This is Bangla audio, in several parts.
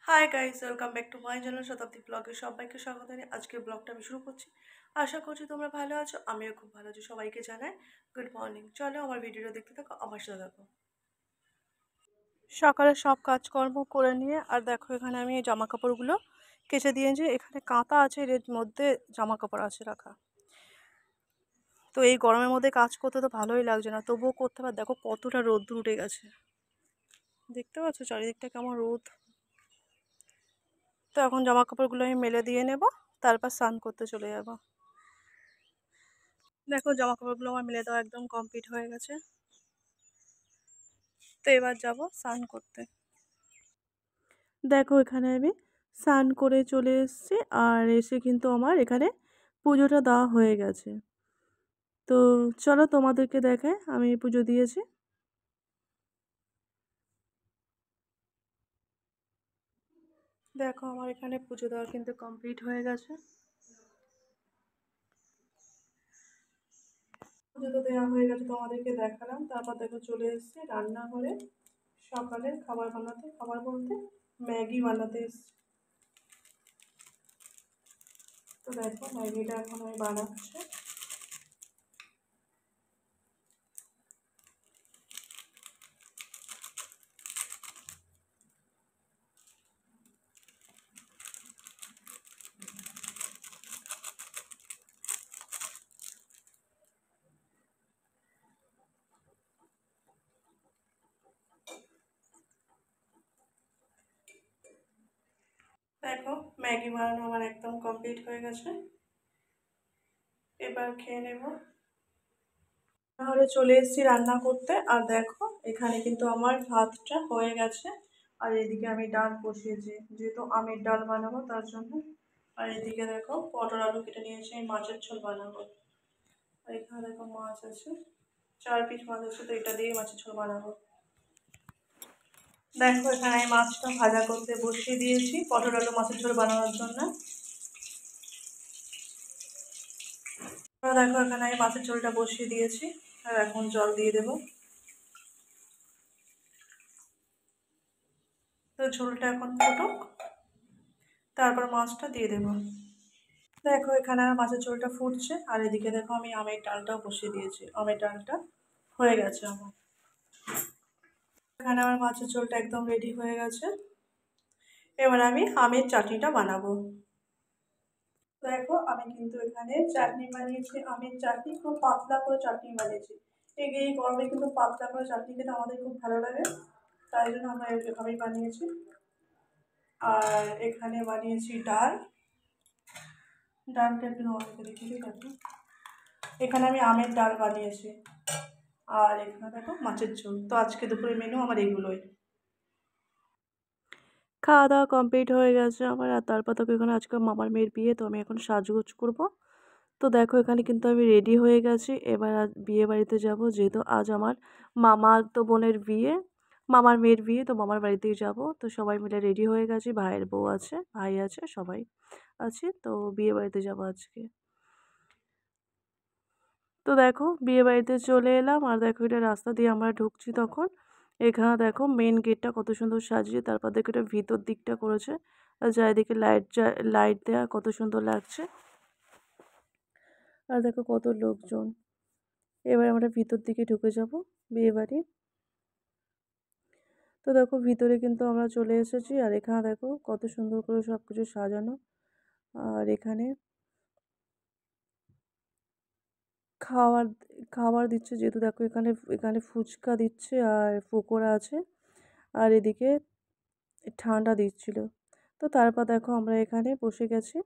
Hi guys, welcome back to my channel শতাব্দী ব্লগে সবাইকে স্বাগত জানিয়ে আজকের ব্লগটা আমি শুরু করছি। আশা করছি তোমরা ভালো আছো, আমিও খুব ভালো আছি। সবাইকে জানাই গুড মর্নিং। চলো আমার ভিডিওটা দেখতে থাকো, আমার সাথে থাকো। সকালে সব কাজকর্ম করে নিয়ে আর দেখো এখানে আমি এই জামা কাপড়গুলো কেচে দিয়েছি। এখানে কাঁথা আছে, এর মধ্যে জামা কাপড় আছে রাখা। তো এই গরমের মধ্যে কাজ করতে তো ভালোই লাগছে না, তবুও করতে পার। দেখো কতটা রোদ্দুর উঠে গেছে, দেখতে পাচ্ছ চারিদিকটা কেমন রোদ। তো এখন জামা কাপড়গুলো আমি মেলে দিয়ে নেব, তারপর স্নান করতে চলে যাব। দেখো জামা কাপড়গুলো আমার মেলে দেওয়া একদম কমপ্লিট হয়ে গেছে। তো এবার যাব স্নান করতে। দেখো এখানে আমি স্নান করে চলে এসেছি, আর এসে কিন্তু আমার এখানে পুজোটা দেওয়া হয়ে গেছে। তো চলো তোমাদেরকে দেখায় আমি পুজো দিয়েছি। দেখো আমার এখানে পুজো দেওয়া কিন্তু কমপ্লিট হয়ে গেছে। পুজো তো দেওয়া হয়ে গেছে, তোমাদেরকে দেখালাম। তারপর দেখো চলে এসেছি রান্নাঘরে সকালের খাবার বানাতে। খাবার বলতে ম্যাগি বানাতে এসেছি। তো দেখো ম্যাগিটা এখন আমি বানাচ্ছি। দেখো ম্যাগি বানানো আমার একদম কমপ্লিট হয়ে গেছে, এবার খেয়ে নেব। তাহলে চলে এসেছি রান্না করতে, আর দেখো এখানে কিন্তু আমার ভাতটা হয়ে গেছে। আর এদিকে আমি ডাল বসিয়েছি, যেহেতু আমের ডাল বানাবো তার জন্য। আর এদিকে দেখো পটল আলু কেটে নিয়েছি, আমি মাছের ঝোল বানাবো। আর এখানে দেখো মাছ আছে, 4 পিস মাছ আছে, তো এটা দিয়ে মাছের ঝোল বানাবো। দেখো এখানে আমি মাছটা ভাজা করতে বসিয়ে দিয়েছি পটল আলু মাছের ঝোল বানানোর জন্য। দেখো এখানে আমি মাছের ঝোলটা বসিয়ে দিয়েছি, আর এখন জল দিয়ে দেবো। তো ঝোলটা এখন ফুটুক, তারপর মাছটা দিয়ে দেবো। দেখো এখানে আমার মাছের ঝোলটা ফুটছে, আর এদিকে দেখো আমি আমের ডালটাও বসিয়ে দিয়েছি। আমের ডালটা হয়ে গেছে আমার। এখানে আমার মাছের ঝোলটা একদম রেডি হয়ে গেছে। এবার আমি আমের চাটনিটা বানাবো। দেখো আমি কিন্তু এখানে চাটনি বানিয়েছি, আমের চাটনি। খুব পাতলা করে চাটনি বানিয়েছি। এই গরমে কিন্তু পাতলা করে চাটনি খেতে আমাদের খুব ভালো লাগে, তাই জন্য আমরা এভাবেই বানিয়েছি। আর এখানে বানিয়েছি ডাল। ডালটা একটু নরম রেখে দেখো এখানে আমি আমের ডাল বানিয়েছি। আর এখানে দেখো মাছের ঝোল। তো আজকে দুপুরের মেনু আমার এগুলোই। খাওয়া দাওয়া কমপ্লিট হয়ে গেছে আমার। আর তারপর তো এখানে আজকে মামার মেয়ের বিয়ে, তো আমি এখন সাজগোজ করব। তো দেখো এখানে কিন্তু আমি রেডি হয়ে গেছি। এবার আজ বিয়ে বাড়িতে যাব, যেহেতু আজ আমার মামার তো বোনের বিয়ে, মামার মেয়ের বিয়ে। তো মামার বাড়িতেই যাব। তো সবাই মিলে রেডি হয়ে গেছি, ভাইয়ের বউ আছে, ভাই আছে, সবাই আছে। তো বিয়ে বাড়িতে যাবো আজকে। তো দেখো বিয়ে বাড়িতে চলে এলাম, আর দেখো এটা রাস্তা দিয়ে আমরা ঢুকছি তখন। এখানে দেখো মেন গেটটা কত সুন্দর সাজিয়ে, তারপর দেখো এটা ভিতর দিকটা করেছে। আর চারিদিকে লাইট দেওয়া কত সুন্দর লাগছে। আর দেখো কত লোকজন। এবার আমরা ভিতর দিকে ঢুকে যাব বিয়ে বাড়ি। তো দেখো ভিতরে কিন্তু আমরা চলে এসেছি, আর এখানে দেখো কত সুন্দর করে সব কিছু সাজানো। আর এখানে খাওয়ার খাবার দিচ্ছে, যেহেতু দেখো এখানে এখানে ফুচকা দিচ্ছে আর পকোড়া আছে। আর এদিকে ঠান্ডা দিচ্ছিল। তো তারপর দেখো আমরা এখানে বসে গেছি,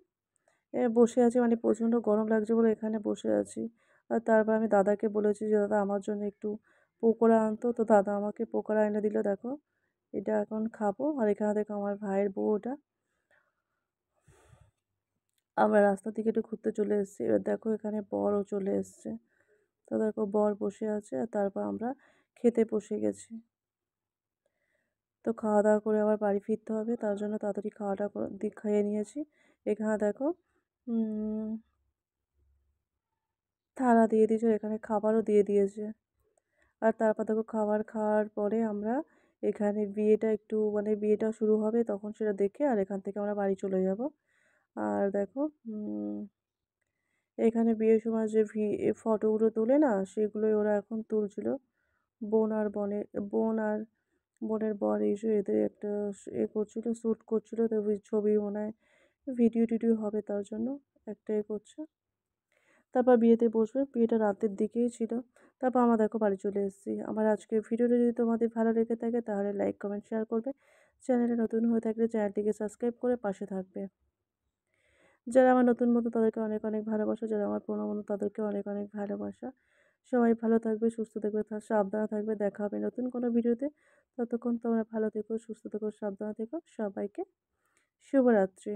বসে আছি, মানে প্রচণ্ড গরম লাগছে বলে এখানে বসে আছি। আর তারপর আমি দাদাকে বলেছি যে দাদা আমার জন্য একটু পকোড়া আনতো। তো দাদা আমাকে পকোড়া এনে দিল। দেখো এটা এখন খাবো। আর এখানে দেখো আমার ভাইয়ের বউ ওটা। আমরা রাস্তা থেকে একটু ঘুরতে চলে এসেছি। এবার দেখো এখানে বরও চলে এসছে। তো দেখো বর বসে আছে, আর তারপর আমরা খেতে বসে গেছি। তো খাওয়া দাওয়া করে আবার বাড়ি ফিরতে হবে, তার জন্য তাড়াতাড়ি খাওয়াটা খাইয়ে নিয়েছি। এখানে দেখো থালা দিয়ে দিয়েছে, এখানে খাবারও দিয়ে দিয়েছে। আর তারপর দেখো খাবার খাওয়ার পরে আমরা এখানে বিয়েটা একটু মানে বিয়েটা শুরু হবে তখন সেটা দেখে আর এখান থেকে আমরা বাড়ি চলে যাব। আর দেখো এখানে বিয়ের সময় যে ফটোগুলো তোলে না সেগুলোই ওরা এখন তুলছিল। বোন আর বনের বোন আর বোনের বর এসে এদের একটা করছিল, শ্যুট করছিল। তো ওই ছবি মনে হয় ভিডিও টিডিও হবে তার জন্য একটা করছে। তারপর বিয়েতে বসবে। বিয়েটা রাতের দিকেই ছিল। তারপর আমরা দেখো বাড়ি চলে এসেছি। আমার আজকের ভিডিওটা যদি তোমাদের ভালো লেগে থাকে তাহলে লাইক, কমেন্ট, শেয়ার করবে। চ্যানেলে নতুন হয়ে থাকলে চ্যানেলটিকে সাবস্ক্রাইব করে পাশে থাকবে। যারা আমার নতুন বন্ধু তাদেরকে অনেক অনেক ভালোবাসা, যারা আমার পুরনো বন্ধু তাদেরকে অনেক অনেক ভালোবাসা। সবাই ভালো থাকবে, সুস্থ থাকবে, সাবধানে থাকবে। দেখা হবে নতুন কোনো ভিডিওতে। ততক্ষণ তোমরা ভালো থেকো, সুস্থ থেকো, সাবধানে থেকো। সবাইকে শুভরাত্রি।